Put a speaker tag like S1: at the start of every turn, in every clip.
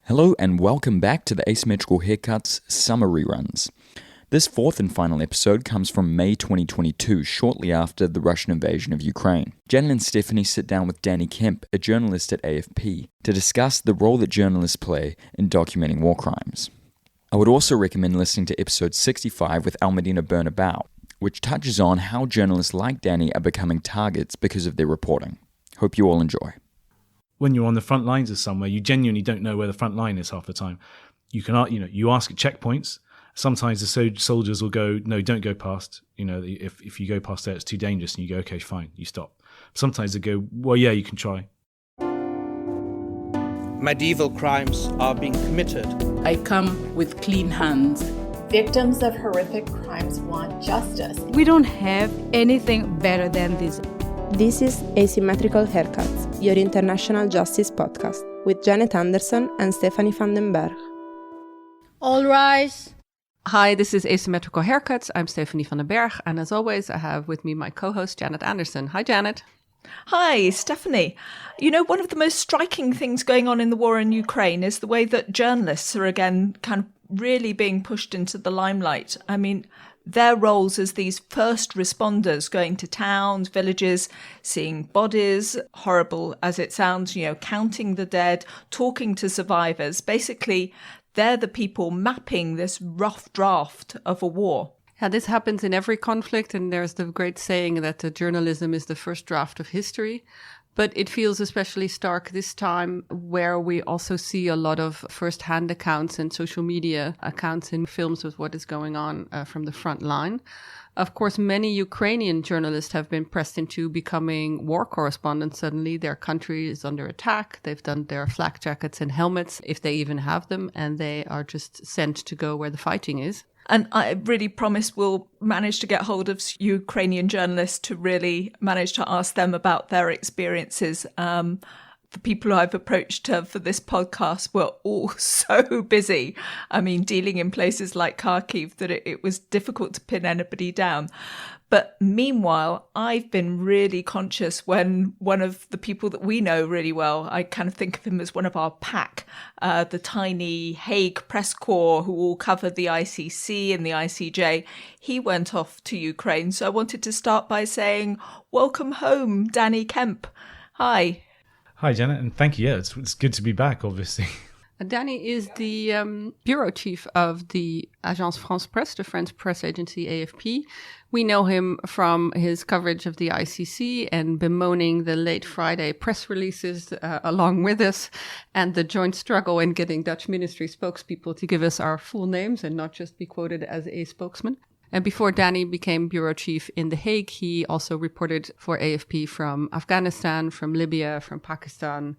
S1: Hello and welcome back to the Asymmetrical Haircuts Summer Reruns. This fourth and final episode comes from May 2022, shortly after the Russian invasion of Ukraine. Janet and Stephanie sit down with Danny Kemp, a journalist at AFP, to discuss the role that journalists play in documenting war crimes. I would also recommend listening to episode 65 with Almedina Bernabeu, which touches on how journalists like Danny are becoming targets because of their reporting. Hope you all enjoy.
S2: When you're on the front lines of somewhere, you genuinely don't know where the front line is half the time. You ask at checkpoints. Sometimes the soldiers will go, no, don't go past. If you go past there, it's too dangerous. And you go, okay, fine, you stop. Sometimes they go, well, yeah, you can try.
S3: Medieval crimes are being committed.
S4: I come with clean hands.
S5: Victims of horrific crimes want justice.
S6: We don't have anything better than this.
S7: This is Asymmetrical Haircuts, your international justice podcast, with Janet Anderson and Stephanie van den Berg.
S8: All rise.
S9: Hi, this is Asymmetrical Haircuts. I'm Stephanie van den Berg, and as always, I have with me my co-host, Janet Anderson. Hi, Janet.
S8: Hi, Stephanie. One of the most striking things going on in the war in Ukraine is the way that journalists are again kind of really being pushed into the limelight. I mean, their roles as these first responders going to towns, villages, seeing bodies, horrible as it sounds, counting the dead, talking to survivors. Basically, they're the people mapping this rough draft of a war.
S9: Yeah, this happens in every conflict, and there's the great saying that journalism is the first draft of history. But it feels especially stark this time, where we also see a lot of first-hand accounts and social media accounts and films with what is going on from the front line. Of course, many Ukrainian journalists have been pressed into becoming war correspondents suddenly. Their country is under attack. They've done their flak jackets and helmets, if they even have them, and they are just sent to go where the fighting is.
S8: And I really promise we'll manage to get hold of Ukrainian journalists to really manage to ask them about their experiences. The people who I've approached for this podcast were all so busy. I mean, dealing in places like Kharkiv that it was difficult to pin anybody down. But meanwhile, I've been really conscious when one of the people that we know really well, I kind of think of him as one of our pack, the tiny Hague press corps who all cover the ICC and the ICJ. He went off to Ukraine. So I wanted to start by saying, welcome home, Danny Kemp. Hi.
S2: Hi, Janet, and thank you. Yeah, it's good to be back, obviously.
S9: Danny is the bureau chief of the Agence France Presse, the French press agency AFP. We know him from his coverage of the ICC and bemoaning the late Friday press releases along with us, and the joint struggle in getting Dutch ministry spokespeople to give us our full names and not just be quoted as a spokesman. And before Danny became bureau chief in The Hague, he also reported for AFP from Afghanistan, from Libya, from Pakistan,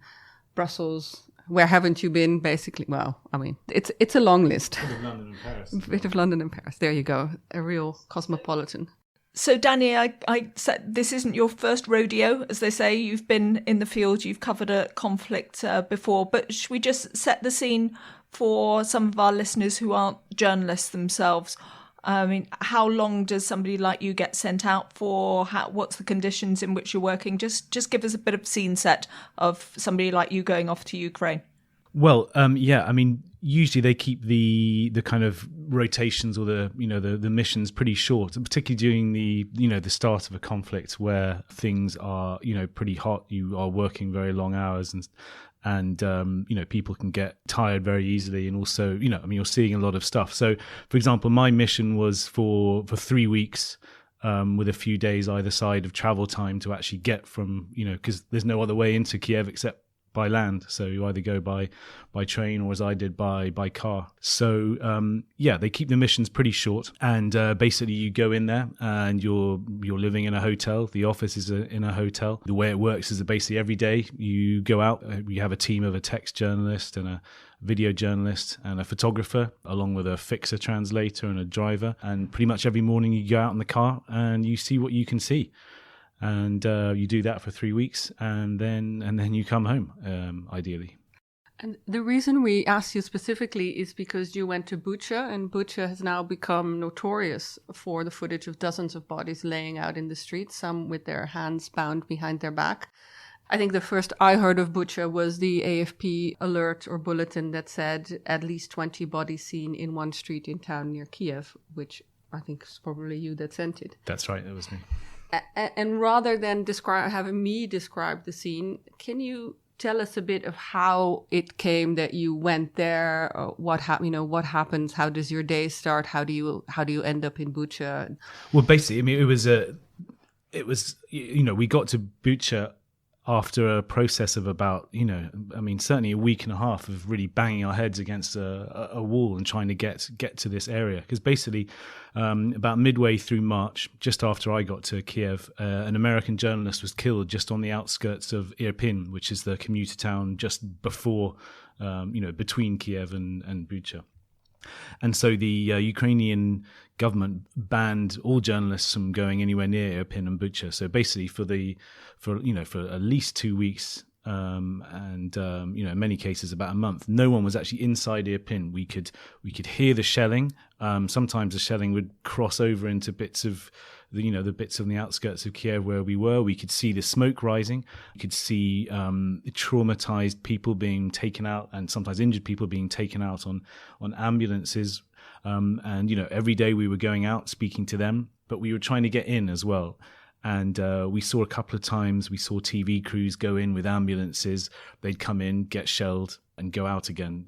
S9: Brussels. Where haven't you been, basically? Well, I mean, it's a long list.
S2: A bit of London and Paris.
S9: A bit of London and Paris. There you go. A real cosmopolitan.
S8: So, Danny, I said this isn't your first rodeo, as they say. You've been in the field, you've covered a conflict before. But should we just set the scene for some of our listeners who aren't journalists themselves? I mean, how long does somebody like you get sent out for? What's the conditions in which you're working? Just give us a bit of scene set of somebody like you going off to Ukraine.
S2: Well, I mean, usually they keep the kind of rotations or the missions pretty short, particularly during the start of a conflict where things are pretty hot. You are working very long hours and people can get tired very easily, and also you're seeing a lot of stuff. So, for example, my mission was for 3 weeks. With a few days either side of travel time to actually get from because there's no other way into Kiev except by land, so you either go by train or, as I did, by car. So they keep the missions pretty short, and basically you go in there and you're living in a hotel. The office is in a hotel. The way it works is that basically every day you go out. We have a team of a text journalist and a video journalist and a photographer, along with a fixer translator and a driver. And pretty much every morning you go out in the car and you see what you can see. And you do that for 3 weeks, and then you come home, ideally.
S9: And the reason we asked you specifically is because you went to Bucha, and Bucha has now become notorious for the footage of dozens of bodies laying out in the streets, some with their hands bound behind their back. I think the first I heard of Bucha was the AFP alert or bulletin that said at least 20 bodies seen in one street in town near Kiev, which I think is probably you that sent it.
S2: That's right, it was me.
S9: And rather than having me describe the scene, can you tell us a bit of how it came that you went there? What happens? How does your day start? How do you end up in Bucha?
S2: Well, basically, I mean, it was we got to Bucha after a process of about, certainly a week and a half of really banging our heads against a wall and trying to get to this area. Because basically, about midway through March, just after I got to Kiev, an American journalist was killed just on the outskirts of Irpin, which is the commuter town just before, between Kiev and Bucha. And so the Ukrainian government banned all journalists from going anywhere near Irpin and Bucha. So basically, for at least 2 weeks, in many cases about a month, no one was actually inside Irpin. We could hear the shelling. Sometimes the shelling would cross over into bits of the bits on the outskirts of Kiev where we were. We could see the smoke rising. We could see traumatized people being taken out, and sometimes injured people being taken out on ambulances. Every day we were going out speaking to them, but we were trying to get in as well. And we saw a couple of times, we saw TV crews go in with ambulances. They'd come in, get shelled, and go out again.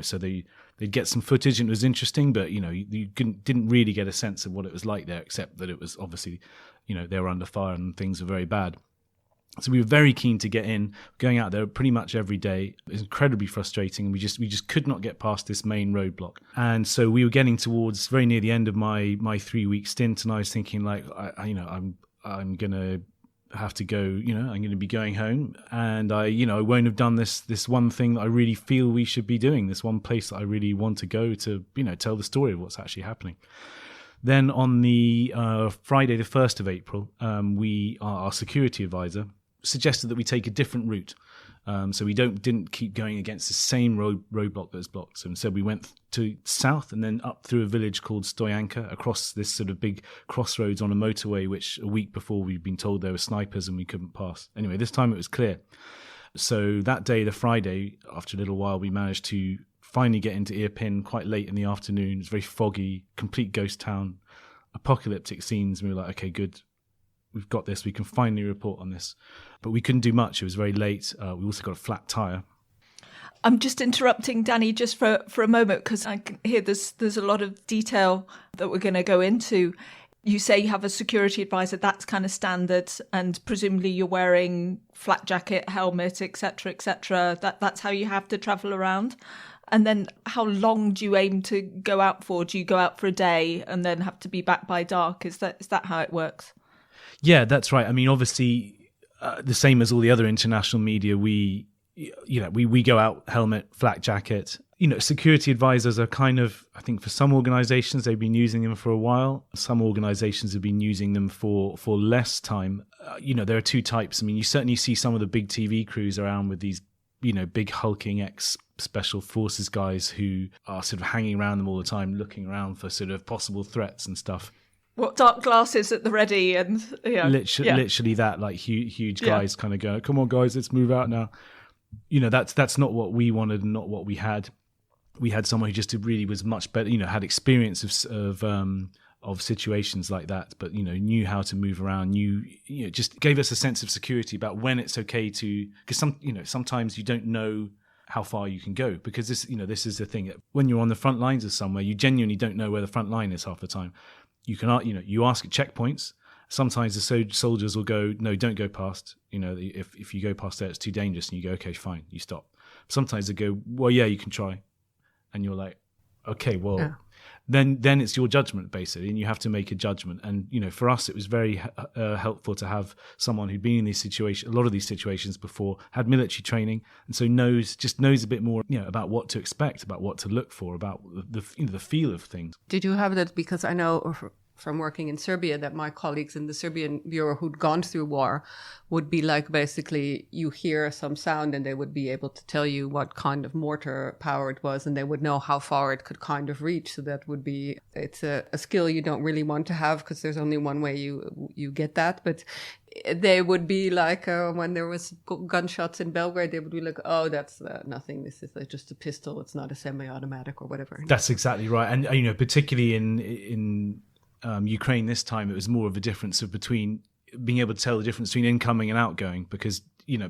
S2: So they'd get some footage, and it was interesting, but you didn't really get a sense of what it was like there, except that it was obviously, they were under fire and things were very bad. So we were very keen to get in, going out there pretty much every day. It was incredibly frustrating. We just could not get past this main roadblock. And so we were getting towards very near the end of my 3-week stint, and I was thinking, like, I'm going to have to go, I'm going to be going home, and I won't have done this one thing that I really feel we should be doing, this one place that I really want to go to, tell the story of what's actually happening. Then on the Friday, the 1st of April, our security advisor suggested that we take a different route. So we didn't keep going against the same roadblock that was blocked. So instead we went to south and then up through a village called Stoyanka, across this sort of big crossroads on a motorway, which a week before we'd been told there were snipers and we couldn't pass. Anyway, this time it was clear. So that day, the Friday, after a little while, we managed to finally get into Irpin quite late in the afternoon. It was very foggy, complete ghost town, apocalyptic scenes. And we were like, okay, good. We've got this. We can finally report on this. But we couldn't do much. It was very late. We also got a flat tire.
S8: I'm just interrupting Danny just for a moment, because I can hear there's a lot of detail that we're going to go into. You say you have a security advisor. That's kind of standard, and presumably you're wearing flat jacket, helmet, etc., etc. That's how you have to travel around. And then how long do you aim to go out for? Do you go out for a day and then have to be back by dark? Is that how it works?
S2: Yeah, that's right. I mean, obviously, the same as all the other international media, we go out helmet, flat jacket. Security advisors are kind of, I think for some organizations, they've been using them for a while. Some organizations have been using them for less time. There are two types. I mean, you certainly see some of the big TV crews around with these, big hulking ex-special forces guys who are sort of hanging around them all the time, looking around for sort of possible threats and stuff.
S8: What, dark glasses at the ready and
S2: literally that, like huge guys kind of go, come on guys, let's move out now. That's not what we wanted and not what we had. We had someone who just really was much better, had experience of situations like that, but knew how to move around, just gave us a sense of security about when it's okay to, because sometimes you don't know how far you can go, because this is the thing. When you're on the front lines of somewhere, you genuinely don't know where the front line is half the time. You can, you ask at checkpoints. Sometimes the soldiers will go, no, don't go past. If you go past there, it's too dangerous. And you go, okay, fine, you stop. Sometimes they go, well, yeah, you can try. And you're like, okay, well, yeah. Then it's your judgment, basically, and you have to make a judgment. And, for us, it was very helpful to have someone who'd been in these situations, a lot of these situations before, had military training, and so knows a bit more, about what to expect, about what to look for, about the feel of things.
S9: Did you have that? Because I know from working in Serbia that my colleagues in the Serbian bureau who'd gone through war would be like, basically you hear some sound and they would be able to tell you what kind of mortar power it was, and they would know how far it could kind of reach. So that would be, it's a skill you don't really want to have, because there's only one way you get that. But they would be like, when there was gunshots in Belgrade, they would be like, oh, that's nothing. This is just a pistol. It's not a semi-automatic or whatever.
S2: That's exactly right. And, particularly in Ukraine this time, it was more of a difference between being able to tell the difference between incoming and outgoing, because,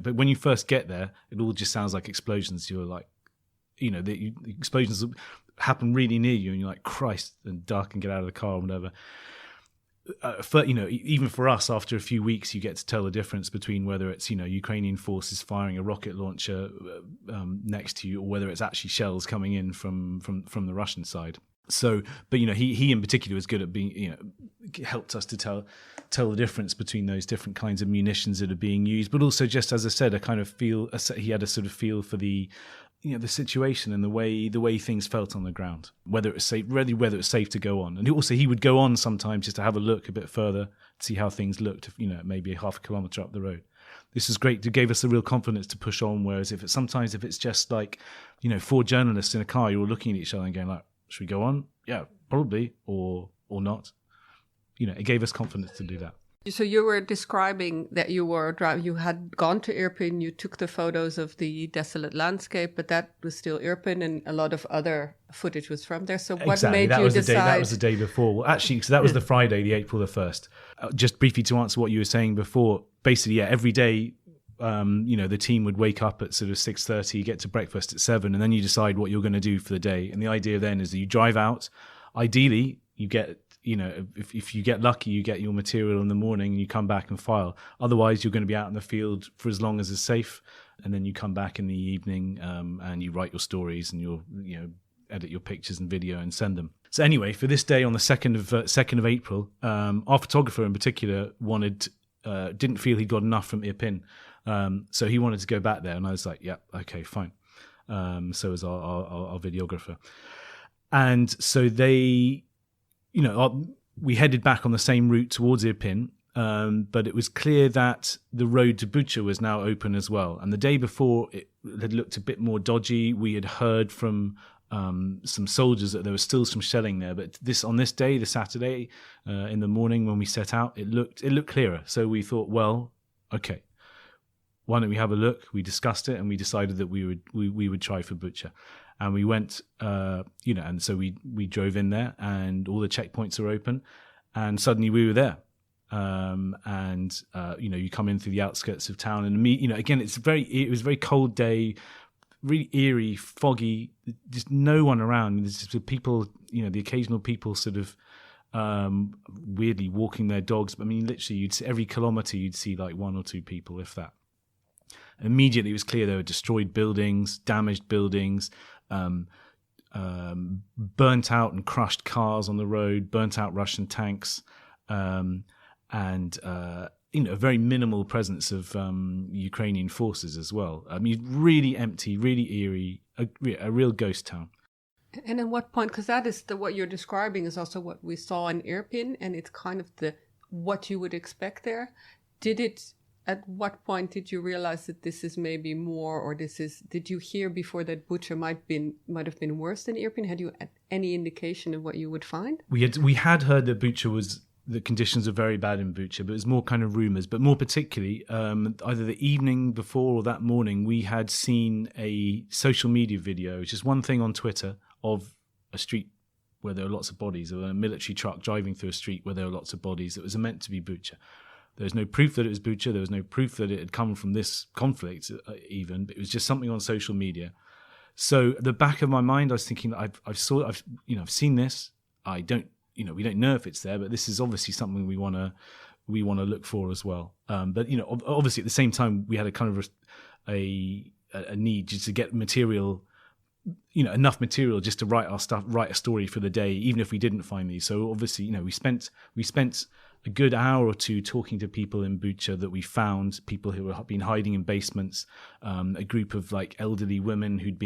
S2: but when you first get there, it all just sounds like explosions. You're like, the explosions happen really near you and you're like, Christ, and duck and get out of the car or whatever. Even for us, after a few weeks, you get to tell the difference between whether it's Ukrainian forces firing a rocket launcher next to you, or whether it's actually shells coming in from the Russian side. So, but he in particular was good at being helped us to tell the difference between those different kinds of munitions that are being used. But also, just as I said, he had a sort of feel for the the situation and the way things felt on the ground, whether it was safe, really whether it was safe to go on. And also he would go on sometimes just to have a look a bit further, to see how things looked, maybe a half a kilometre up the road. This is great. It gave us the real confidence to push on. Whereas if it's just like, 4 journalists in a car, you're all looking at each other and going like, should we go on? Yeah, probably, or not. It gave us confidence to do that.
S9: So you were describing that you had gone to Irpin, you took the photos of the desolate landscape, but that was still Irpin, and a lot of other footage was from there. So what made you decide?
S2: That was the day before. Well, actually, so that was the Friday, the April the 1st. Just briefly to answer what you were saying before, basically, every day, the team would wake up at sort of 6:30, get to breakfast at 7, and then you decide what you're going to do for the day. And the idea then is that you drive out. Ideally, you get, if you get lucky, you get your material in the morning and you come back and file. Otherwise, you're going to be out in the field for as long as is safe, and then you come back in the evening and you write your stories and you'll edit your pictures and video and send them. So anyway, for this day on the 2nd of April, our photographer in particular didn't feel he got enough from Irpin, so he wanted to go back there, and I was like, yeah, okay, fine. So was our videographer, and so they. We headed back on the same route towards Irpin, but it was clear that the road to Bucha was now open as well. And the day before, it had looked a bit more dodgy. We had heard from some soldiers that there was still some shelling there. But on this day, the Saturday, in the morning when we set out, it looked clearer. So we thought, well, okay, why don't we have a look? We discussed it and we decided that we would try for Bucha. And we went, and so we drove in there, and all the checkpoints are open, and suddenly we were there. You come in through the outskirts of town, and again, it was a very cold day, really eerie, foggy, just no one around. There's just people, the occasional people sort of weirdly walking their dogs. But I mean, literally, you'd see every kilometre, you'd see like 1 or 2 people, if that. And immediately, it was clear there were destroyed buildings, damaged buildings. Burnt out and crushed cars on the road, burnt out Russian tanks, and a very minimal presence of Ukrainian forces as well. I mean, really empty, really eerie, a real ghost town.
S9: And at what point, because that is what you're describing is also what we saw in Irpin, and it's kind of what you would expect there. At what point did you realize that this is maybe more, or did you hear before that Bucha might have been worse than Irpin? Had you any indication of what you would find?
S2: We had heard that the conditions are very bad in Bucha, but it was more kind of rumours. But more particularly, either the evening before or that morning, we had seen a social media video, just one thing on Twitter, of a street where there were lots of bodies, or a military truck driving through a street where there were lots of bodies. It was meant to be Bucha. There was no proof that it was Bucha. There was no proof that it had come from this conflict, even. But it was just something on social media. So at the back of my mind, I was thinking that I've seen this. I don't, we don't know if it's there, but this is obviously something we want to look for as well. But obviously at the same time, we had a kind of a need just to get material, enough material just to write a story for the day, even if we didn't find these. So obviously, we spent a good hour or two talking to people in Bucha that we found, people who had been hiding in basements, a group of like elderly women who'd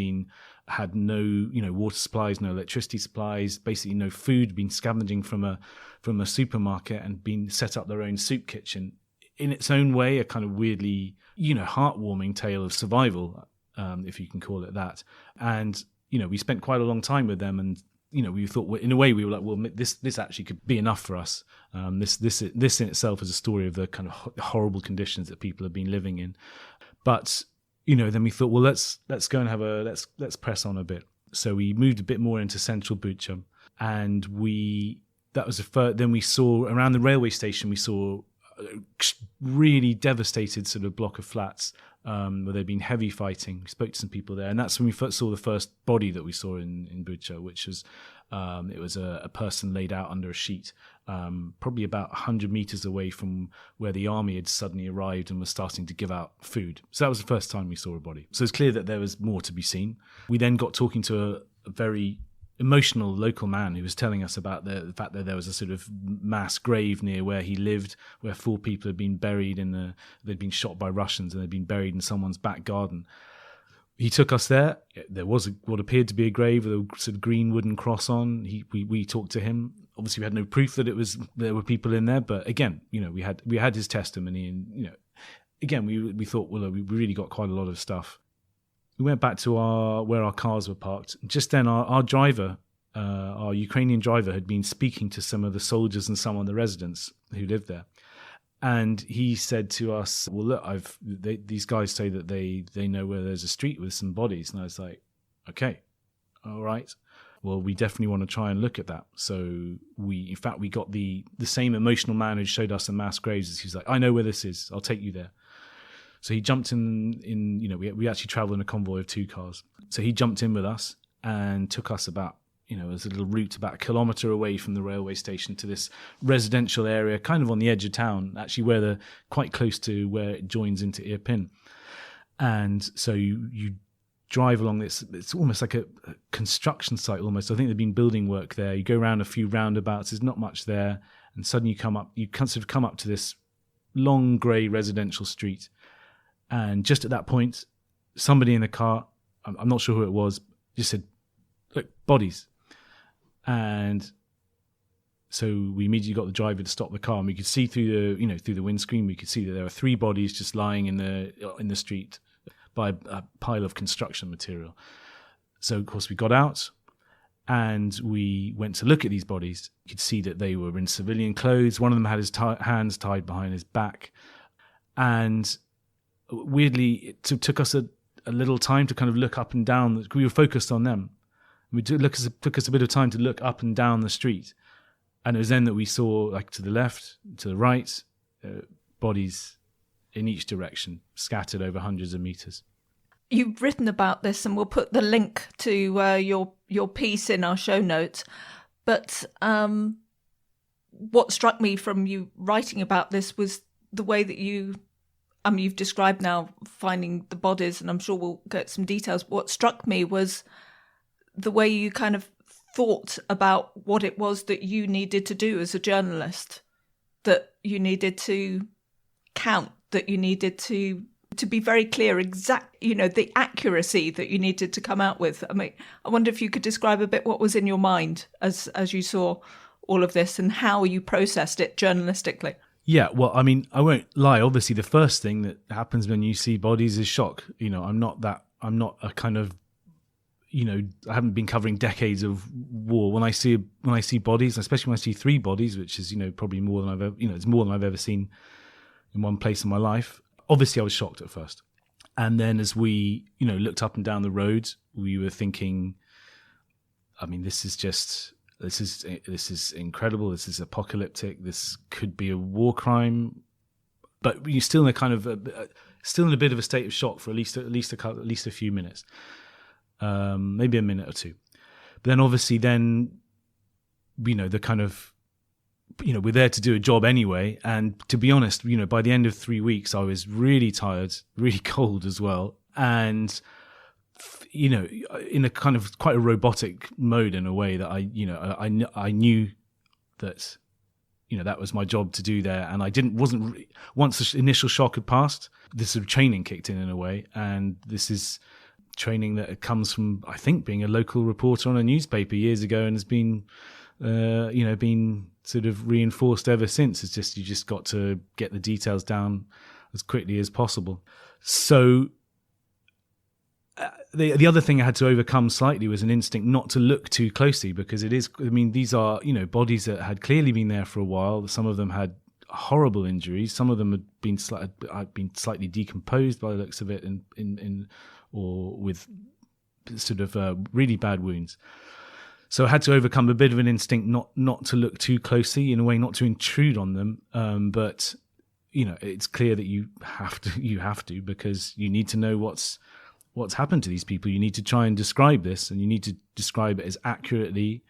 S2: had no, water supplies, no electricity supplies, basically no food, been scavenging from a supermarket and been set up their own soup kitchen. In its own way, a kind of weirdly, heartwarming tale of survival, if you can call it that. And, we spent quite a long time with them, and we thought, well, in a way, we were like, well, this actually could be enough for us. This in itself is a story of the kind of horrible conditions that people have been living in. But then we thought, well, let's go and let's press on a bit. So we moved a bit more into central Bucha, and then we saw around the railway station, we saw a really devastated sort of block of flats where there'd been heavy fighting. We spoke to some people there, and that's when we first saw the first body that we saw in Bucha, which was it was a person laid out under a sheet, probably about 100 meters away from where the army had suddenly arrived and was starting to give out food. So that was the first time we saw a body. So it's clear that there was more to be seen. We then got talking to a very emotional local man who was telling us about the fact that there was a sort of mass grave near where he lived, where 4 people had been buried they'd been shot by Russians and they'd been buried in someone's back garden. He took us there. There was what appeared to be a grave with a sort of green wooden cross on. We talked to him. Obviously, we had no proof that there were people in there, but again, we had his testimony, and again, we thought, well, we really got quite a lot of stuff. We went back to where our cars were parked. Just then, our driver, our Ukrainian driver, had been speaking to some of the soldiers and some of the residents who lived there. And he said to us, well, look, these guys say that they know where there's a street with some bodies. And I was like, okay, all right. Well, we definitely want to try and look at that. So we got the same emotional man who showed us the mass graves. He was like, I know where this is. I'll take you there. So he jumped in we actually traveled in a convoy of 2 cars. So he jumped in with us and took us about, there's a little route about a kilometre away from the railway station to this residential area, kind of on the edge of town, actually quite close to where it joins into Irpin. And so you drive along this, it's almost like a construction site almost. I think there'd been building work there. You go around a few roundabouts, there's not much there. And suddenly you sort of come up to this long grey residential street. And just at that point, somebody in the car, I'm not sure who it was, just said, look, bodies. And so we immediately got the driver to stop the car, and we could see through the windscreen, we could see that there were 3 bodies just lying in the street by a pile of construction material. So of course we got out and we went to look at these bodies. You could see that they were in civilian clothes. One of them had his hands tied behind his back, and weirdly, it took us a little time to kind of look up and down. We were focused on them. It took us a bit of time to look up and down the street. And it was then that we saw, like, to the left, to the right, bodies in each direction, scattered over hundreds of meters.
S8: You've written about this, and we'll put the link to your piece in our show notes. But what struck me from you writing about this was the way that you've described now finding the bodies, and I'm sure we'll get some details. What struck me was the way you kind of thought about what it was that you needed to do as a journalist, that you needed to count, that you needed to be very clear, the accuracy that you needed to come out with. I mean, I wonder if you could describe a bit what was in your mind as you saw all of this and how you processed it journalistically.
S2: Yeah, well, I mean, I won't lie. Obviously, the first thing that happens when you see bodies is shock. I'm not a kind of, I haven't been covering decades of war. When I see bodies, especially when I see 3 bodies, which is, probably more than I've ever, it's more than I've ever seen in one place in my life. Obviously, I was shocked at first. And then as we, looked up and down the road, we were thinking, I mean, this is incredible. This is apocalyptic. This could be a war crime, but you're still in a kind of still in a bit of a state of shock for at least a few minutes, maybe a minute or 2. But then obviously, the kind of, we're there to do a job anyway. And to be honest, by the end of 3 weeks, I was really tired, really cold as well, and in a kind of quite a robotic mode in a way that I knew that, that was my job to do there. And once the initial shock had passed, this sort of training kicked in a way. And this is training that comes from, I think, being a local reporter on a newspaper years ago and has been, been sort of reinforced ever since. It's just, you just got to get the details down as quickly as possible. So the other thing I had to overcome slightly was an instinct not to look too closely, because it is, I mean, these are, you know, bodies that had clearly been there for a while. Some of them had horrible injuries. Some of them had been slightly decomposed by the looks of it, or with sort of really bad wounds. So I had to overcome a bit of an instinct not to look too closely, in a way, not to intrude on them. But you know, it's clear that you have to, because you need to know what's happened to these people. You need to try and describe this, and you need to describe it as accurately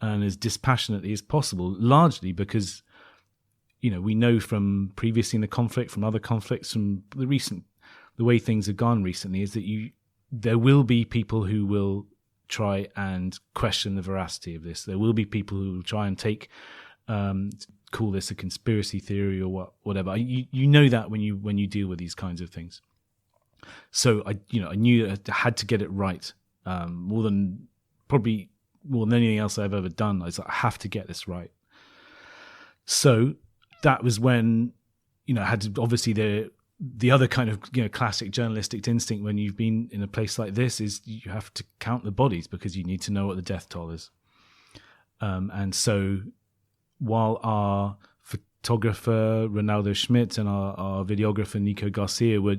S2: and as dispassionately as possible, largely because, you know, we know from previously in the conflict, from other conflicts, from the way things have gone recently, is that there will be people who will try and question the veracity of this. There will be people who will try and call this a conspiracy theory or whatever. You know that when you deal with these kinds of things. So I knew that I had to get it right, more than anything else I've ever done. I was like, I have to get this right. So that was when, you know, I had to, obviously the other kind of, you know, classic journalistic instinct when you've been in a place like this is you have to count the bodies, because you need to know what the death toll is. And so while our photographer Ronaldo Schmidt and our videographer Nico Garcia were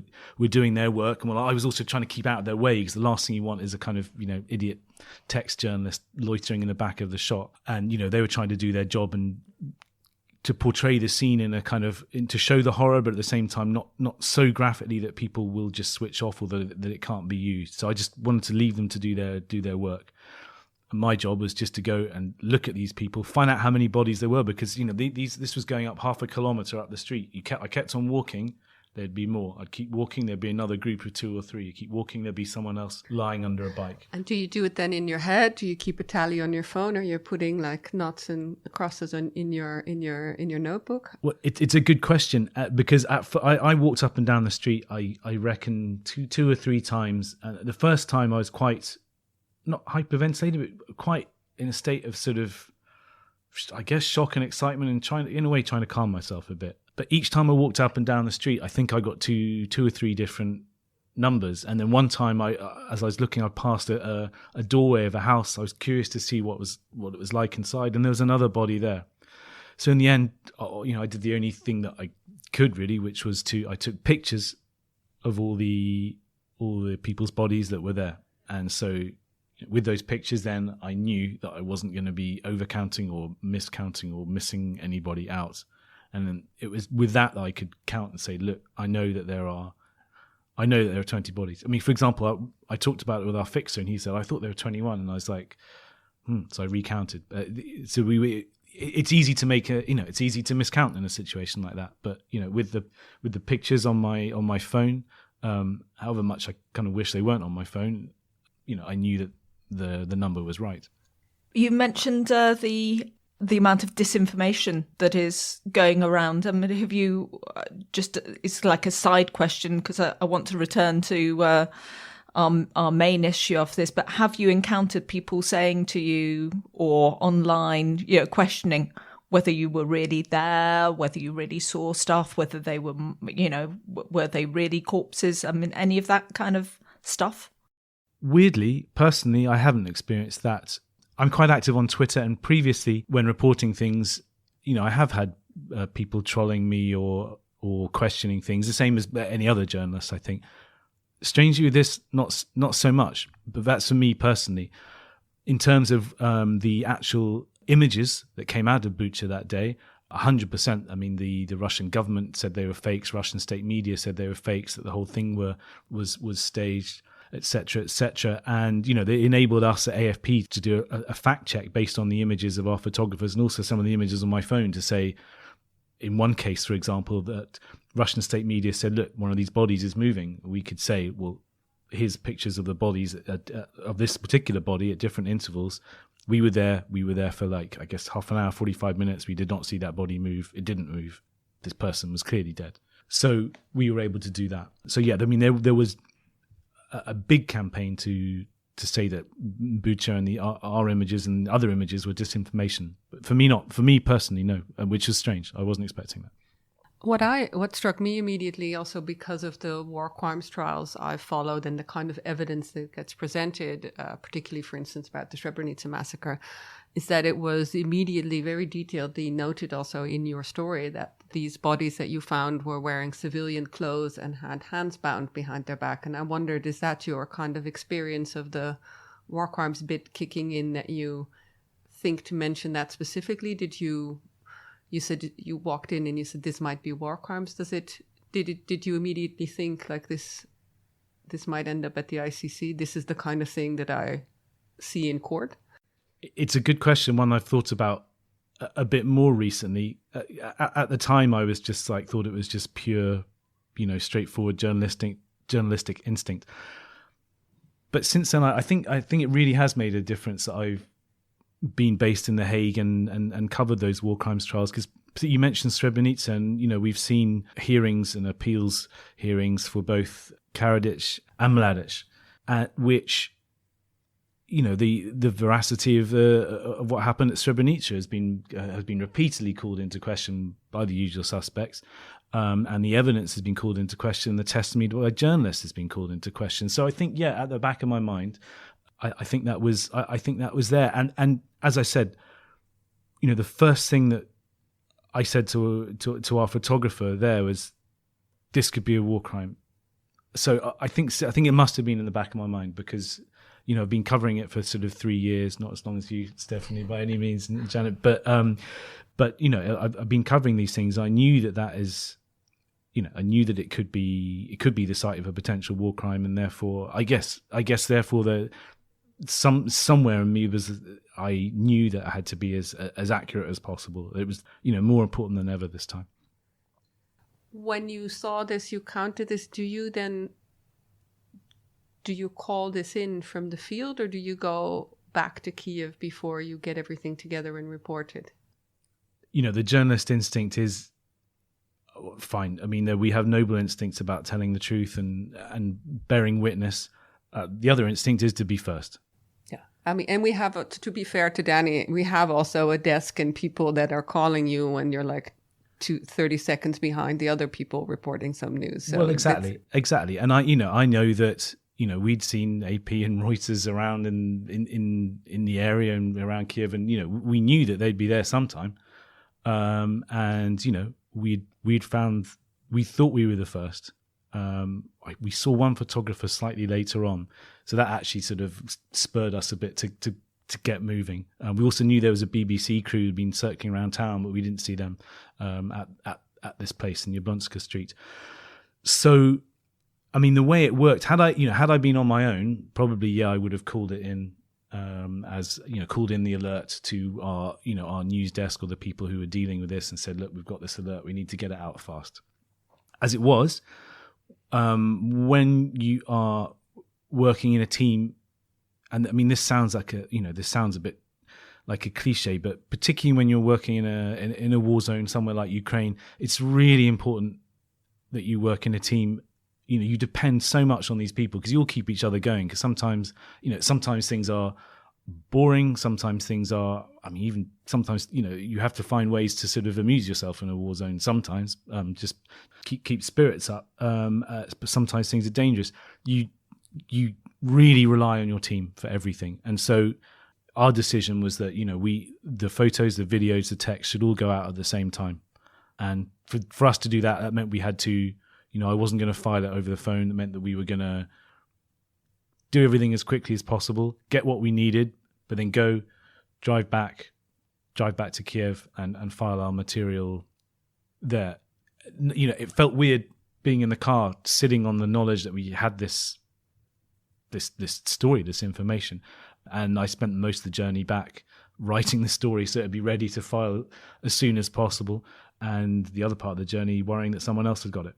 S2: doing their work, and I was also trying to keep out of their way, because the last thing you want is a kind of, you know, idiot text journalist loitering in the back of the shot. And, you know, they were trying to do their job and to portray the scene in a kind of, to show the horror, but at the same time not so graphically that people will just switch off, or that it can't be used. So I just wanted to leave them to do their work. And my job was just to go and look at these people, find out how many bodies there were, because, you know, this was going up half a kilometre up the street. I kept on walking, there'd be more. I'd keep walking, there'd be another group of 2 or 3. You keep walking, there'd be someone else lying under a bike.
S9: And do you do it then in your head? Do you keep a tally on your phone, or you're putting like knots and crosses in your notebook?
S2: Well, it's a good question, because I walked up and down the street, I reckon two or 3 times. The first time I was quite, not hyperventilated, but quite in a state of sort of, I guess, shock and excitement, and trying to calm myself a bit. But each time I walked up and down the street, I think I got two or 3 different numbers. And then one time, as I was looking, I passed a doorway of a house. I was curious to see what it was like inside, and there was another body there. So in the end, you know, I did the only thing that I could really, which was I took pictures of all the people's bodies that were there. And so with those pictures, then I knew that I wasn't going to be overcounting or miscounting or missing anybody out. And then it was with that I could count and say, look, I know that there are 20 bodies. I mean, for example, I talked about it with our fixer, and he said, I thought there were 21. And I was like, so I recounted. So it's easy to it's easy to miscount in a situation like that. But, you know, with the pictures on my phone, however much I kind of wish they weren't on my phone, you know, I knew that the number was right.
S8: You mentioned the amount of disinformation that is going around. I mean, have you it's like a side question, because I want to return to our main issue of this, but have you encountered people saying to you or online, you know, questioning whether you were really there, whether you really saw stuff, whether they were, you know, were they really corpses? I mean, any of that kind of stuff?
S2: Weirdly, personally, I haven't experienced that. I'm quite active on Twitter, and previously, when reporting things, you know, I have had people trolling me or questioning things, the same as any other journalist, I think. Strangely, with this, not so much, but that's for me personally. In terms of the actual images that came out of Bucha that day, 100%. I mean, the Russian government said they were fakes. Russian state media said they were fakes. That the whole thing was staged, etc. And, you know, they enabled us at AFP to do a fact check based on the images of our photographers, and also some of the images on my phone, to say, in one case, for example, that Russian state media said, look, one of these bodies is moving. We could say, well, here's pictures of the bodies of this particular body at different intervals. We were there for like, I guess, half an hour, 45 minutes. We did not see that body move. It didn't move. This person was clearly dead. So we were able to do that. So yeah, I mean, there was a big campaign to say that Bucha and our images and other images were disinformation. But for me, not. For me personally, no, which is strange. I wasn't expecting that.
S9: What struck me immediately, also because of the war crimes trials I've followed and the kind of evidence that gets presented, particularly, for instance, about the Srebrenica massacre, is that it was immediately very detailedly noted also in your story that these bodies that you found were wearing civilian clothes and had hands bound behind their back. And I wondered, is that your kind of experience of the war crimes bit kicking in, that you think to mention that specifically? Did you said you walked in and you said this might be war crimes. Did you immediately think like this might end up at the ICC? This is the kind of thing that I see in court?
S2: It's a good question, one I've thought about a bit more recently. At the time, I was just thought it was just pure, straightforward journalistic instinct. But since then, I think it really has made a difference that I've been based in The Hague and covered those war crimes trials, because you mentioned Srebrenica, and we've seen hearings and appeals hearings for both Karadzic and Mladic, at which the veracity of what happened at Srebrenica has been repeatedly called into question by the usual suspects, and the evidence has been called into question. The testimony by journalists has been called into question. So I think, at the back of my mind, I think that was there. And as I said, the first thing that I said to our photographer there was, this could be a war crime. So I think it must have been in the back of my mind, because I've been covering it for sort of 3 years, not as long as you, Stephanie, by any means, Janet. But I've been covering these things. I knew that is, I knew that it could be the site of a potential war crime, and therefore, I guess therefore somewhere in me I knew that I had to be as accurate as possible. It was more important than ever this time.
S9: When you saw this, you counted this. Do you call this in from the field, or do you go back to Kiev before you get everything together and report it?
S2: The journalist instinct is fine. I mean, we have noble instincts about telling the truth and bearing witness. The other instinct is to be first.
S9: Yeah. I mean, and we have, to be fair to Danny, we have also a desk and people that are calling you when you're like 30 seconds behind the other people reporting some news. So
S2: well, exactly. And I know that, we'd seen AP and Reuters around in the area and around Kiev, and, we knew that they'd be there sometime. And, we thought we were the first. We saw one photographer slightly later on, so that actually sort of spurred us a bit to get moving. We also knew there was a BBC crew who'd been circling around town, but we didn't see them at this place in Jablonska Street. So, I mean, the way it worked, had I been on my own, probably I would have called it in, called in the alert to our news desk or the people who were dealing with this and said, look, we've got this alert, we need to get it out fast. As it was, when you are working in a team, and I mean, this sounds a bit like a cliche, but particularly when you're working in a war zone somewhere like Ukraine, it's really important that you work in a team. You depend so much on these people, because you'll keep each other going. Because sometimes things are boring. Sometimes things are, sometimes, you have to find ways to sort of amuse yourself in a war zone. Sometimes, just keep spirits up. But sometimes things are dangerous. You really rely on your team for everything. And so our decision was that, the photos, the videos, the text should all go out at the same time. And for us to do that, that meant we had to, I wasn't going to file it over the phone. That meant that we were going to do everything as quickly as possible, get what we needed, but then drive back to Kiev and file our material there. It felt weird being in the car, sitting on the knowledge that we had this story, this information. And I spent most of the journey back writing the story so it'd be ready to file as soon as possible. And the other part of the journey, worrying that someone else had got it.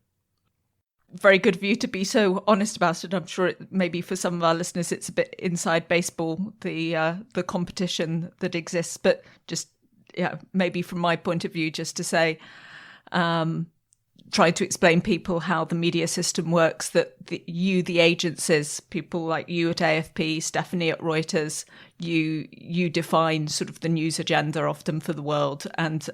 S8: Very good of you to be so honest about it. I'm sure maybe for some of our listeners it's a bit inside baseball, the competition that exists. But just maybe from my point of view, just to say, trying to explain people how the media system works, that the agencies, people like you at AFP, Stephanie at Reuters, you define sort of the news agenda often for the world, and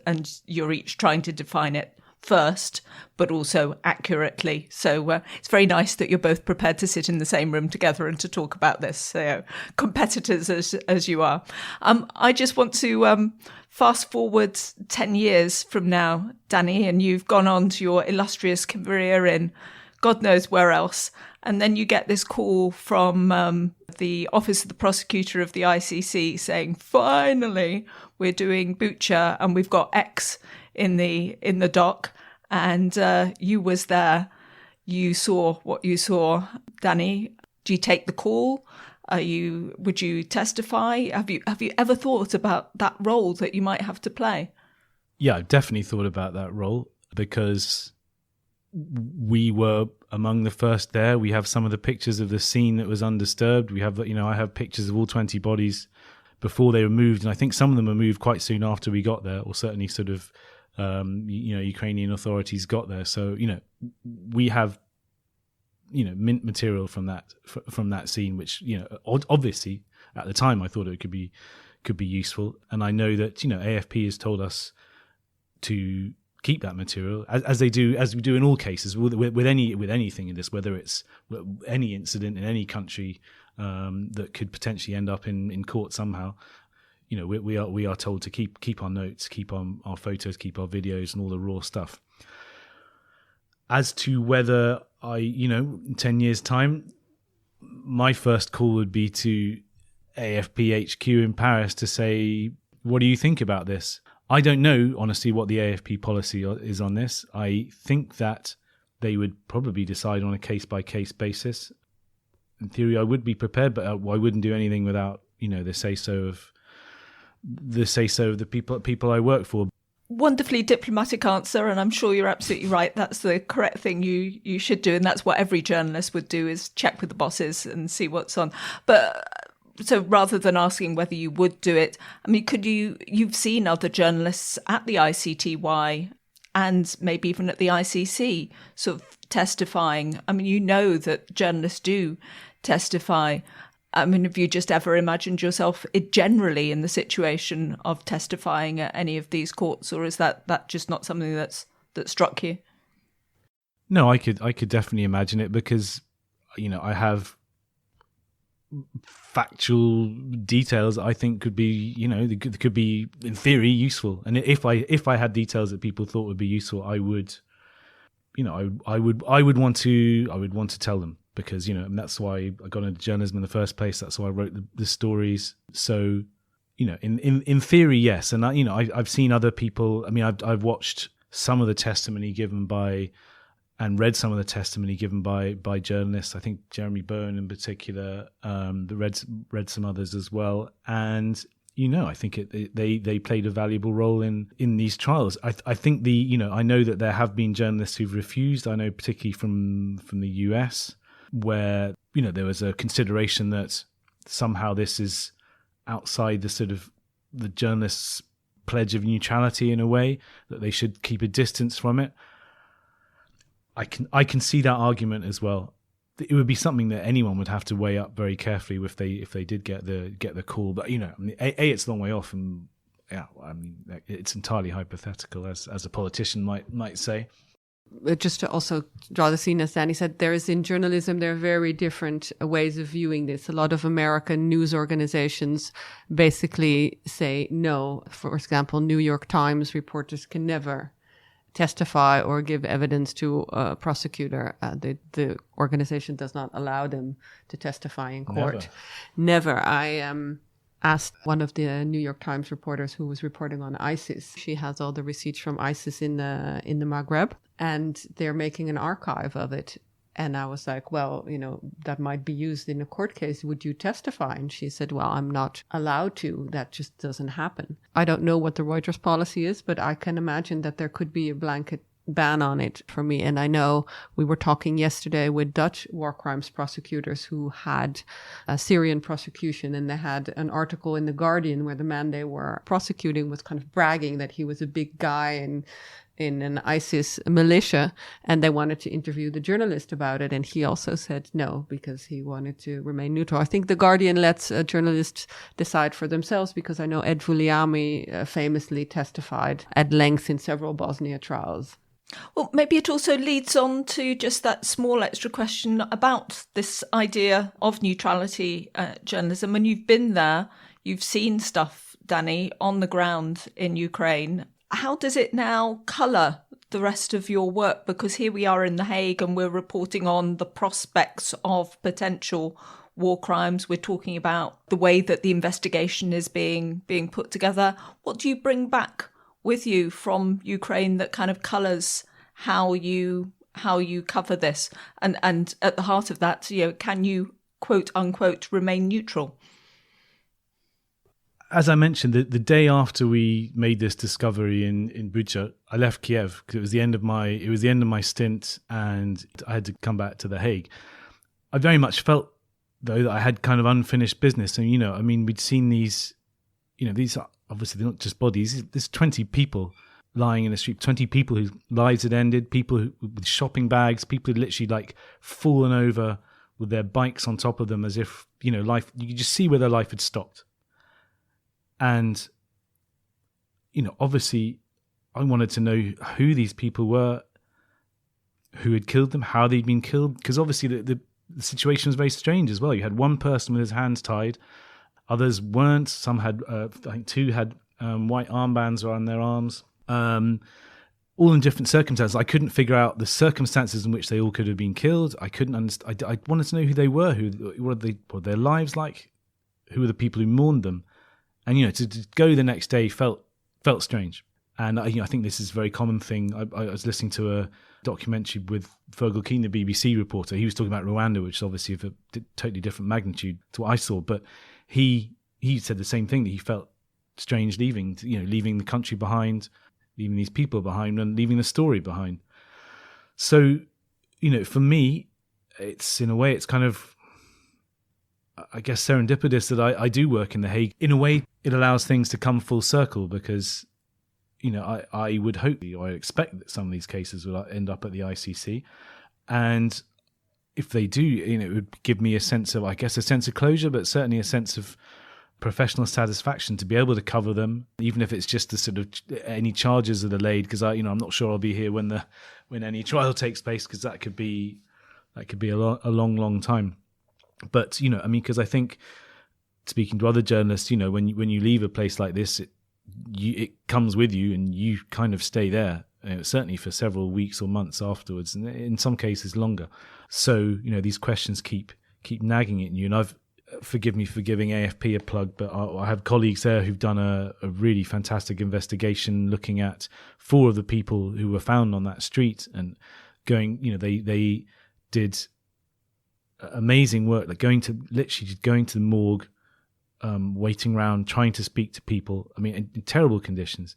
S8: you're each trying to define it first, but also accurately. So it's very nice that you're both prepared to sit in the same room together and to talk about this, so, competitors as you are. I just want to fast forward 10 years from now, Danny, and you've gone on to your illustrious career in God knows where else. And then you get this call from the Office of the Prosecutor of the ICC saying, finally, we're doing Bucha and we've got X in the dock. And you was there. You saw what you saw. Danny, do you take the call? Would you testify? Have you ever thought about that role that you might have to play?
S2: Yeah, I've definitely thought about that role because we were among the first there. We have some of the pictures of the scene that was undisturbed. We have, I have pictures of all 20 bodies before they were moved, and I think some of them were moved quite soon after we got there, or certainly sort of, Ukrainian authorities got there. So, we have, mint material from that scene, which, obviously at the time I thought it could be useful, and I know that AFP has told us to keep that material as we do in all cases with anything in this, whether it's any incident in any country that could potentially end up in court somehow. We are told to keep our notes, keep our photos, keep our videos, and all the raw stuff. As to whether in 10 years' time, my first call would be to AFP HQ in Paris to say, what do you think about this? I don't know, honestly, what the AFP policy is on this. I think that they would probably decide on a case-by-case basis. In theory, I would be prepared, but I wouldn't do anything without, the say-so of the people I work for.
S8: Wonderfully diplomatic answer, and I'm sure you're absolutely right. That's the correct thing you should do, and that's what every journalist would do, is check with the bosses and see what's on. But so rather than asking whether you would do it, I mean, you've seen other journalists at the ICTY and maybe even at the ICC sort of testifying. I mean, that journalists do testify. I mean, have you just ever imagined yourself generally in the situation of testifying at any of these courts, or is that just not something that struck you?
S2: No, I could definitely imagine it because, I have factual details I think could be, could be in theory useful. And if I had details that people thought would be useful, I would want to tell them. Because, and that's why I got into journalism in the first place. That's why I wrote the stories. So, in theory, yes. And, I've seen other people. I mean, I've watched some of the testimony given by and read some of the testimony given by journalists. I think Jeremy Byrne in particular, read some others as well. And, I think they played a valuable role in these trials. I think I know that there have been journalists who've refused. I know particularly from the US, where there was a consideration that somehow this is outside the sort of the journalists' pledge of neutrality in a way, that they should keep a distance from it. I can see that argument as well. It would be something that anyone would have to weigh up very carefully if they did get the call. But it's a long way off, and it's entirely hypothetical, as a politician might say.
S9: Just to also draw the scene, as Danny said, in journalism, there are very different ways of viewing this. A lot of American news organizations basically say no. For example, New York Times reporters can never testify or give evidence to a prosecutor. The organization does not allow them to testify in court. Never. I asked one of the New York Times reporters who was reporting on ISIS. She has all the receipts from ISIS in the Maghreb, and they're making an archive of it. And I was like, well, that might be used in a court case. Would you testify? And she said, well, I'm not allowed to. That just doesn't happen. I don't know what the Reuters policy is, but I can imagine that there could be a blanket ban on it for me. And I know we were talking yesterday with Dutch war crimes prosecutors who had a Syrian prosecution, and they had an article in The Guardian where the man they were prosecuting was kind of bragging that he was a big guy and in an ISIS militia, and they wanted to interview the journalist about it, and he also said no because he wanted to remain neutral. I think The Guardian lets journalists decide for themselves, because I know Ed Vouliami famously testified at length in several Bosnia trials.
S8: Well, maybe it also leads on to just that small extra question about this idea of neutrality journalism. When you've been there, you've seen stuff, Danny, on the ground in Ukraine. How does it now colour the rest of your work? Because here we are in The Hague and we're reporting on the prospects of potential war crimes. We're talking about the way that the investigation is being put together. What do you bring back with you from Ukraine that kind of colours how you cover this? And at the heart of that, can you, quote unquote, remain neutral?
S2: As I mentioned, the day after we made this discovery in Bucha, I left Kiev because it was the end of my stint, and I had to come back to The Hague. I very much felt, though, that I had kind of unfinished business, and we'd seen these, these are obviously they're not just bodies. There's 20 people lying in the street, 20 people whose lives had ended, people with shopping bags, people who'd literally fallen over with their bikes on top of them, as if life. You could just see where their life had stopped. And, obviously I wanted to know who these people were, who had killed them, how they'd been killed. Because obviously the situation was very strange as well. You had one person with his hands tied, others weren't. Some had, I think two had white armbands around their arms, all in different circumstances. I couldn't figure out the circumstances in which they all could have been killed. I couldn't understand. I wanted to know who they were, what were their lives like, who were the people who mourned them. And, to go the next day felt strange. And, I think this is a very common thing. I was listening to a documentary with Fergal Keane, the BBC reporter. He was talking about Rwanda, which is obviously of a totally different magnitude to what I saw. But he said the same thing, that he felt strange leaving the country behind, leaving these people behind, and leaving the story behind. So, for me, it's in a way, it's kind of, I guess, serendipitous that I do work in The Hague. In a way, it allows things to come full circle because, I would hope, or I expect that some of these cases will end up at the ICC. And if they do, it would give me a sense of closure, but certainly a sense of professional satisfaction to be able to cover them, even if it's just the sort of any charges that are laid, because I'm not sure I'll be here when any trial takes place, because that could be a long time. But, because I think, speaking to other journalists, when you leave a place like this, it comes with you and you kind of stay there, certainly for several weeks or months afterwards, and in some cases longer. So, these questions keep nagging at you. And forgive me for giving AFP a plug, but I have colleagues there who've done a really fantastic investigation looking at 4 of the people who were found on that street, and going, they did amazing work, like going to the morgue, waiting around, trying to speak to people, in terrible conditions,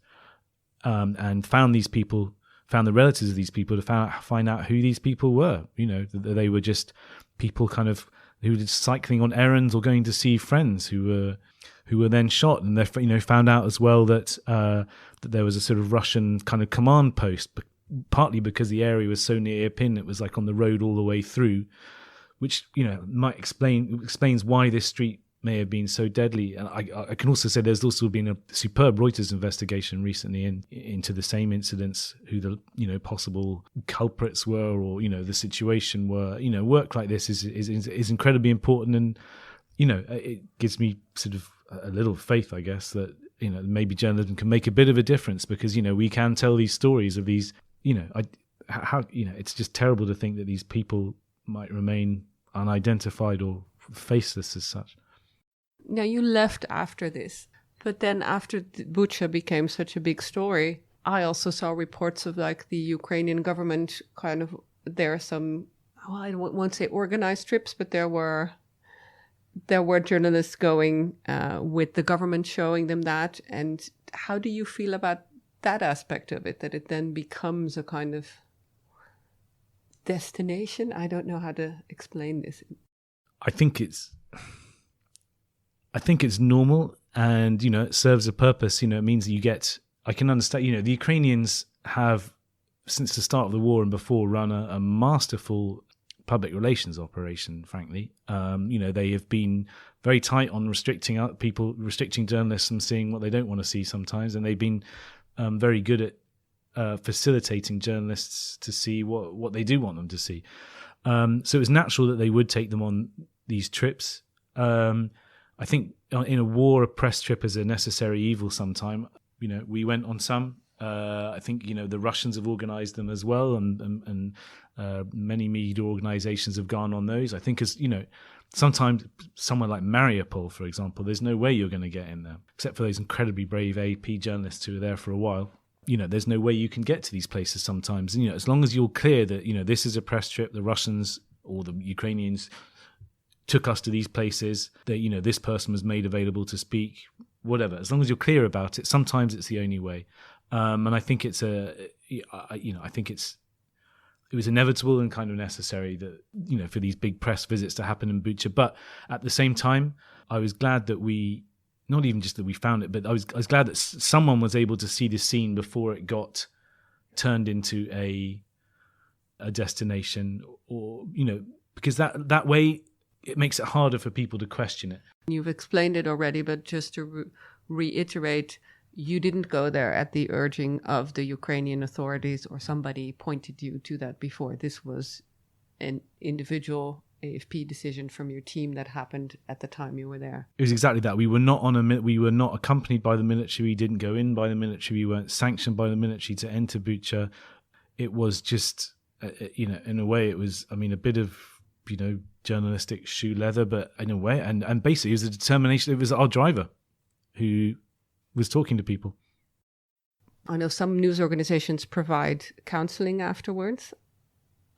S2: and found the relatives of these people to find out who these people were. That they were just people kind of who were just cycling on errands or going to see friends who were then shot. And they found out as well that there was a sort of Russian kind of command post, but partly because the area was so near Irpin, it was on the road all the way through, which might explains why this street may have been so deadly. And I can also say there's also been a superb Reuters investigation recently into the same incidents, who the possible culprits were, or the situation were. Work like this is incredibly important, and it gives me sort of a little faith, I guess, that maybe journalism can make a bit of a difference, because we can tell these stories of these. It's just terrible to think that these people might remain unidentified or faceless as such.
S9: Now, you left after this, but then after Bucha became such a big story, I also saw reports of the Ukrainian government kind of, there are some, I won't say organized trips, but there were journalists going with the government showing them that. And how do you feel about that aspect of it, that it then becomes a kind of destination? I don't know how to explain this.
S2: I think it's normal, and it serves a purpose. It means that I can understand. The Ukrainians have, since the start of the war and before, run a masterful public relations operation. Frankly, they have been very tight on restricting journalists from seeing what they don't want to see sometimes, and they've been very good at facilitating journalists to see what they do want them to see. So it was natural that they would take them on these trips. I think in a war, a press trip is a necessary evil sometime. We went on some. I think, the Russians have organized them as well, and many media organizations have gone on those. I think sometimes somewhere like Mariupol, for example, there's no way you're going to get in there, except for those incredibly brave AP journalists who are there for a while. There's no way you can get to these places sometimes. And, as long as you're clear that, this is a press trip, the Russians or the Ukrainians took us to these places, that, this person was made available to speak, whatever. As long as you're clear about it, sometimes it's the only way. And I think it was inevitable and kind of necessary that, for these big press visits to happen in Bucha. But at the same time, I was glad that not even just that we found it, but I was glad that someone was able to see the scene before it got turned into a destination, or, because that way it makes it harder for people to question it.
S9: You've explained it already, but just to reiterate, you didn't go there at the urging of the Ukrainian authorities, or somebody pointed you to that before. This was an individual AFP decision from your team that happened at the time you were there.
S2: It was exactly that. We were not accompanied by the military. We didn't go in by the military. We weren't sanctioned by the military to enter Bucha. It was just, in a way, it was, a bit of, journalistic shoe leather, but in a way, and basically it was a determination. It was our driver who was talking to people.
S9: I know some news organizations provide counseling afterwards.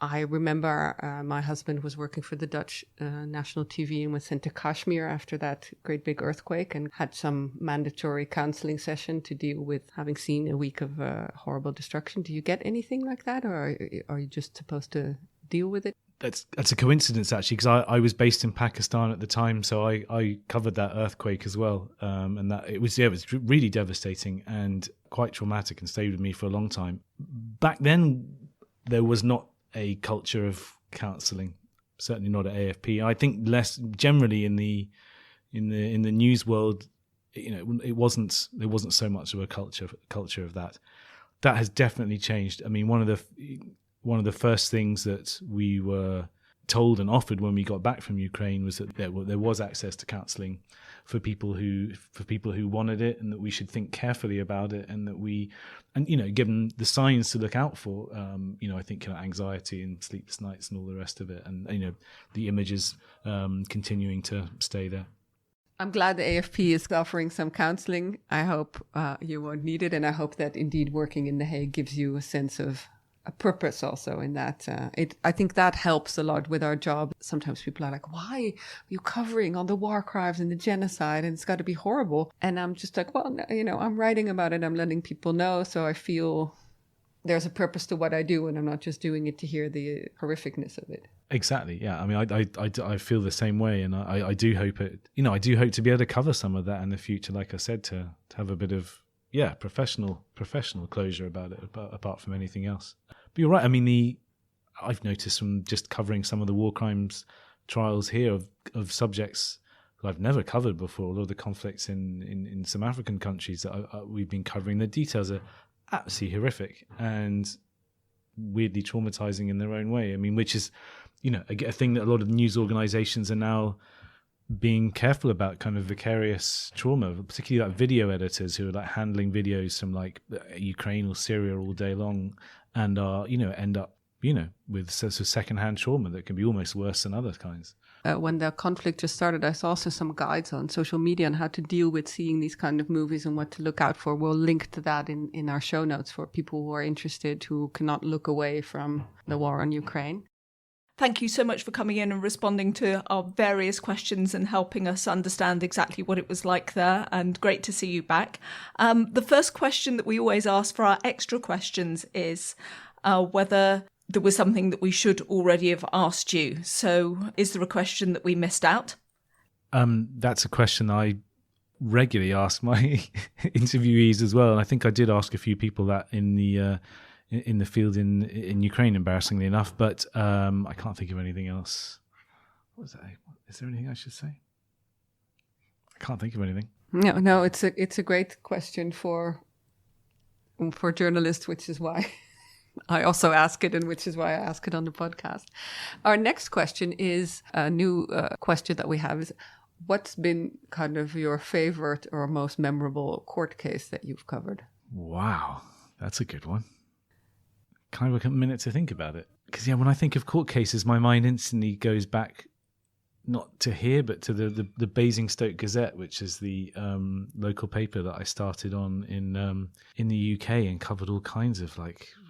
S9: I remember my husband was working for the Dutch national TV and was sent to Kashmir after that great big earthquake and had some mandatory counseling session to deal with having seen a week of horrible destruction. Do you get anything like that, or are you just supposed to deal with it?
S2: That's a coincidence, actually, because I was based in Pakistan at the time, so I covered that earthquake as well, and that it was really devastating and quite traumatic and stayed with me for a long time. Back then, there was not a culture of counselling, certainly not at AFP. I think less generally in the news world, there wasn't so much of a culture of that. That has definitely changed. One of the first things that we were told and offered when we got back from Ukraine was that there was access to counselling for people who wanted it, and that we should think carefully about it, and that given the signs to look out for, I think anxiety and sleepless nights and all the rest of it, and the images continuing to stay there.
S9: I'm glad the AFP is offering some counselling. I hope you won't need it, and I hope that indeed working in The Hague gives you a sense of a purpose also in that. I think that helps a lot with our job. Sometimes people are like, why are you covering all the war crimes and the genocide, and it's got to be horrible? And I'm just like, well, I'm writing about it. I'm letting people know. So I feel there's a purpose to what I do, and I'm not just doing it to hear the horrificness of it. Exactly.
S2: Yeah. I feel the same way. And I do hope I do hope to be able to cover some of that in the future, like I said, to have a bit of, professional closure about it, apart from anything else. But you're right. I've noticed from just covering some of the war crimes trials here of subjects who I've never covered before, a lot of the conflicts in some African countries that we've been covering, the details are absolutely horrific and weirdly traumatizing in their own way. Which is, a thing that a lot of news organizations are now being careful about, kind of vicarious trauma, particularly like video editors who are like handling videos from like Ukraine or Syria all day long, and are end up with sort of secondhand trauma that can be almost worse than other kinds.
S9: When the conflict just started, I saw also some guides on social media on how to deal with seeing these kind of movies and what to look out for. We'll link to that in our show notes for people who are interested, who cannot look away from the war on Ukraine.
S8: Thank you so much for coming in and responding to our various questions and helping us understand exactly what it was like there, and great to see you back. The first question that we always ask for our extra questions is whether there was something that we should already have asked you. So is there a question that we missed out?
S2: That's a question I regularly ask my interviewees as well. And I think I did ask a few people that in the field in Ukraine, embarrassingly enough, but I can't think of anything else. What was that? Is there anything I should say? I can't think of anything.
S9: No, it's a great question for for journalists, which is why I also ask it, and which is why I ask it on the podcast. Our next question is a new question that we have is, what's been kind of your favorite or most memorable court case that you've covered?
S2: Wow, that's a good one. Kind of a minute to think about it. Because, when I think of court cases, my mind instantly goes back not to here, but to the Basingstoke Gazette, which is the local paper that I started on in the UK and covered all kinds of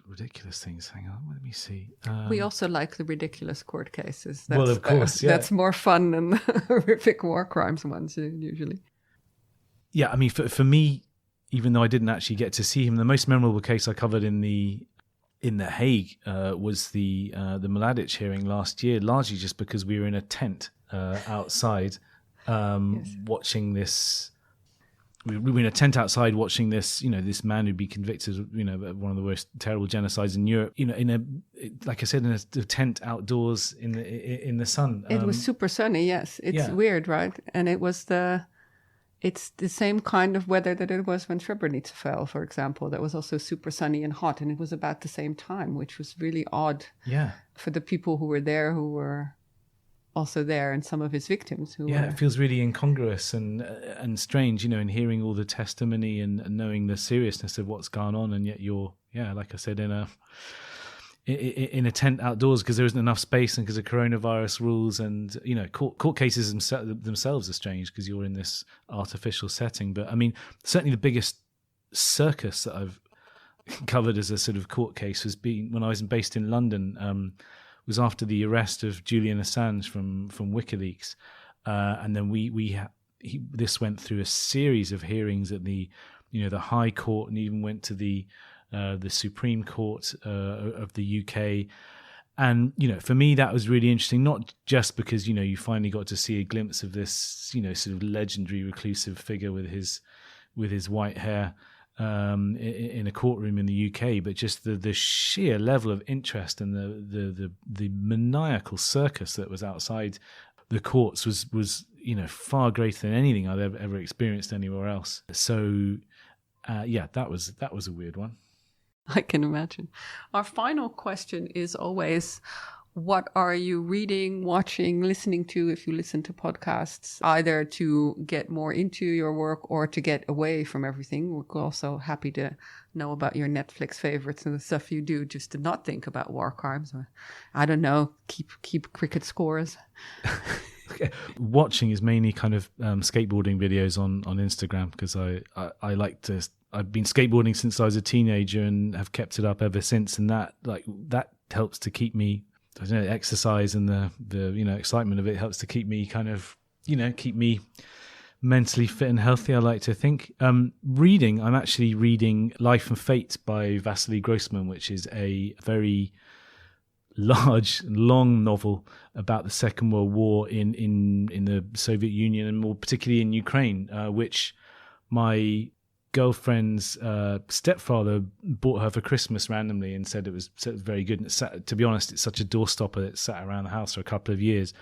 S2: ridiculous things. Hang on, let me see.
S9: We also like the ridiculous court cases.
S2: Well, of course, yeah.
S9: That's more fun than the horrific war crimes ones usually.
S2: Yeah, I mean, for me, even though I didn't actually get to see him, the most memorable case I covered in The Hague was the Mladic hearing last year, largely just because we were in a tent outside watching this. We were in a tent outside watching this, this man who'd be convicted of, one of the worst terrible genocides in Europe. Like I said, in a tent outdoors in the sun.
S9: It was super sunny. Yes, it's weird, right? And it's the same kind of weather that it was when Srebrenica fell, for example. That was also super sunny and hot, and it was about the same time, which was really odd.
S2: Yeah.
S9: For the people who were there, who were also there, and some of his victims who were...
S2: It feels really incongruous and strange, and hearing all the testimony and knowing the seriousness of what's gone on, and yet you're, like I said, in a tent outdoors because there isn't enough space and because of coronavirus rules, and court cases themselves are strange because you're in this artificial setting. But I mean, certainly the biggest circus that I've covered as a sort of court case was when I was based in London. Was after the arrest of Julian Assange from WikiLeaks, and then this went through a series of hearings at the High Court, and even went to the Supreme Court of the UK. And for me that was really interesting, not just because you finally got to see a glimpse of this sort of legendary reclusive figure with his white hair in a courtroom in the UK, but just the sheer level of interest and the maniacal circus that was outside the courts was far greater than anything I've ever experienced anywhere else. So that was a weird one.
S9: I can imagine. Our final question is always, what are you reading, watching, listening to, if you listen to podcasts, either to get more into your work or to get away from everything? We're also happy to know about your Netflix favorites and the stuff you do just to not think about war crimes, or, I don't know, keep cricket scores.
S2: Watching is mainly kind of skateboarding videos on Instagram, because I like to... I've been skateboarding since I was a teenager and have kept it up ever since, and that helps to keep me... I don't know, exercise and the excitement of it helps to keep me kind of, keep me mentally fit and healthy, I like to think. Reading, I'm actually reading Life and Fate by Vasily Grossman, which is a very long novel about the Second World War in the Soviet Union, and more particularly in Ukraine, which my girlfriend's stepfather bought her for Christmas randomly and said it was very good. And to be honest, it's such a doorstopper that it sat around the house for a couple of years,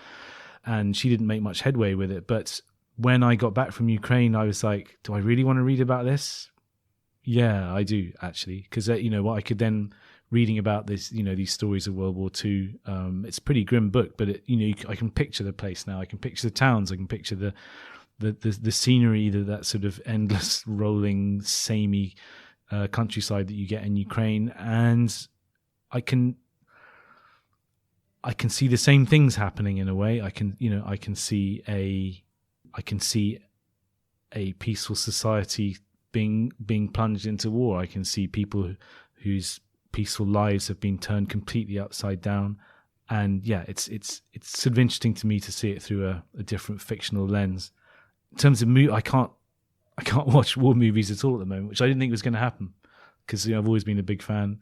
S2: and she didn't make much headway with it. But when I got back from Ukraine, I was like, do I really want to read about this? Yeah, I do, actually, because what I could then reading about this, these stories of World War II. It's a pretty grim book, but I can picture the place now. I can picture the towns. I can picture the scenery, that sort of endless rolling samey countryside that you get in Ukraine, and I can see the same things happening in a way. I can see a peaceful society being plunged into war. I can see people whose peaceful lives have been turned completely upside down. And it's sort of interesting to me to see it through a different fictional lens. In terms of I can't watch war movies at all at the moment, which I didn't think was going to happen, because I've always been a big fan,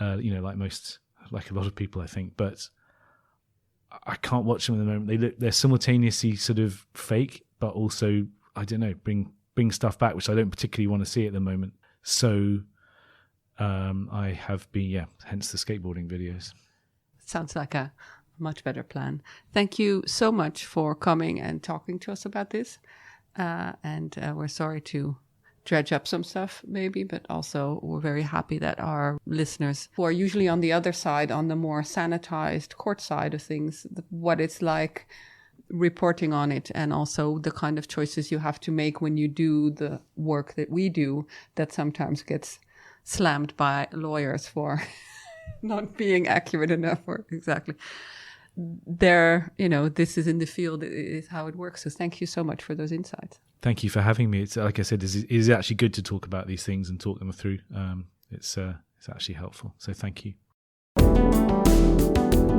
S2: like a lot of people, I think, but I can't watch them at the moment. They're simultaneously sort of fake, but also, I don't know, bring stuff back, which I don't particularly want to see at the moment. So I have been, hence the skateboarding videos.
S9: Sounds like a much better plan. Thank you so much for coming and talking to us about this. And we're sorry to dredge up some stuff maybe, but also we're very happy that our listeners who are usually on the other side, on the more sanitized court side of things, what it's like reporting on it, and also the kind of choices you have to make when you do the work that we do that sometimes gets slammed by lawyers for not being accurate enough or exactly. This is in the field, is how it works. So thank you so much for those insights. Thank you for having me. It's like I said, it is actually good to talk about these things and talk them through. It's actually helpful. So thank you.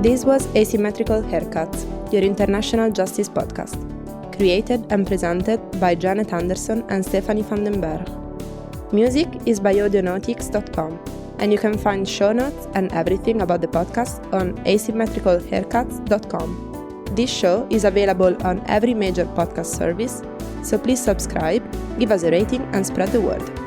S7: This was Asymmetrical Haircuts, your international justice podcast, created and presented by Janet Anderson and Stephanie van den Berg. Music is by audionautics.com, and you can find show notes and everything about the podcast on asymmetricalhaircuts.com. This show is available on every major podcast service, so please subscribe, give us a rating, and spread the word.